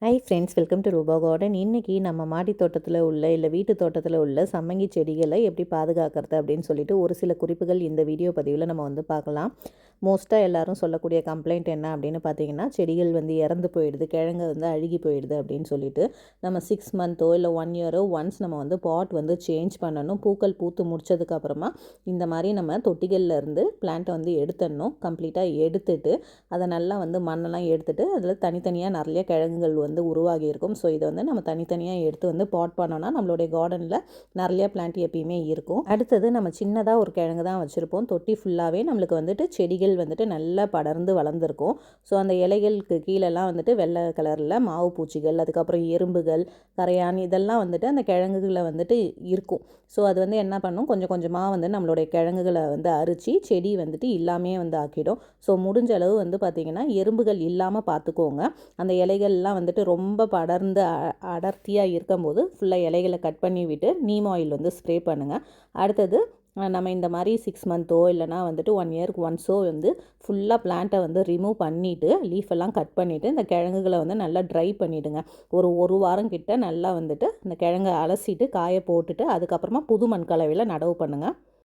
Hi friends, welcome to ரூபா garden. இன்றைக்கி நம்ம மாடி தோட்டத்தில் உள்ள இல்லை வீட்டு தோட்டத்தில் உள்ள சம்மங்கி செடிகளை எப்படி பாதுகாக்கிறது அப்படின்னு சொல்லிட்டு ஒரு சில குறிப்புகள் இந்த வீடியோ பதிவில் நம்ம வந்து பார்க்கலாம். மோஸ்ட்டாக எல்லாரும் சொல்லக்கூடிய கம்ப்ளைண்ட் என்ன அப்படின்னு பார்த்தீங்கன்னா, செடிகள் வந்து இறந்து போயிடுது, கிழங்கு வந்து அழுகி போயிடுது அப்படின்னு சொல்லிட்டு நம்ம 6 மந்த்தோ இல்லை 1 இயரோ ஒன்ஸ் நம்ம வந்து பாட் வந்து சேஞ்ச் பண்ணணும். பூக்கள் பூத்து முடிச்சதுக்கப்புறமா இந்த மாதிரி நம்ம தொட்டிகளில் இருந்து பிளான்ட்டை வந்து எடுத்துடணும். கம்ப்ளீட்டாக எடுத்துட்டு அதை நல்லா வந்து மண்ணெல்லாம் எடுத்துட்டு அதில் தனித்தனியாக நிறைய கிழங்குகள் வந்து உருவாகி இருக்கும். ஸோ இதை வந்து நம்ம தனித்தனியாக எடுத்து வந்து பாட் பண்ணோன்னா நம்மளுடைய கார்டனில் நிறைய பிளான்ட் எப்பயுமே இருக்கும். அடுத்தது நம்ம சின்னதாக ஒரு கிழங்கு தான் வச்சுருப்போம். தொட்டி ஃபுல்லாகவே நம்மளுக்கு வந்துட்டு செடிகள் வந்துட்டு நல்லா படர்ந்து வளர்ந்துருக்கும். ஸோ அந்த இலைகளுக்கு கீழெல்லாம் வந்துட்டு வெள்ளை கலரில் மாவு பூச்சிகள், அதுக்கப்புறம் எறும்புகள், கரையான் இதெல்லாம் வந்துட்டு அந்த கிழங்குகளை வந்துட்டு இருக்கும். ஸோ அது வந்து என்ன பண்ணும், கொஞ்சம் கொஞ்சமாக வந்து நம்மளுடைய கிழங்குகளை வந்து அரிச்சு செடி வந்துட்டு இல்லாமே வந்து ஆக்கிடும். ஸோ முடிஞ்ச அளவு வந்து பார்த்திங்கன்னா எறும்புகள் இல்லாமல் பார்த்துக்கோங்க. அந்த இலைகள்லாம் வந்துட்டு ரொம்ப படர்ந்து அடர்த்தியாக இருக்கும்போது ஃபுல்லாக இலைகளை கட் பண்ணி விட்டு நீம் ஆயில் வந்து ஸ்ப்ரே பண்ணுங்கள். அடுத்தது நம்ம இந்த மாதிரி 6 மந்த்தோ இல்லைனா வந்துட்டு 1 இயருக்கு ஒன்ஸோ வந்து ஃபுல்லாக பிளான்ட்டை வந்து ரிமூவ் பண்ணிவிட்டு லீஃபெல்லாம் கட் பண்ணிவிட்டு இந்த கிழங்குகளை வந்து நல்லா ட்ரை பண்ணிவிடுங்க. ஒரு வாரம் கிட்ட நல்லா வந்துட்டு இந்த கிழங்கை அலசிட்டு காய போட்டுட்டு அதுக்கப்புறமா புது மண் கலவையில் நடவு பண்ணுங்கள்.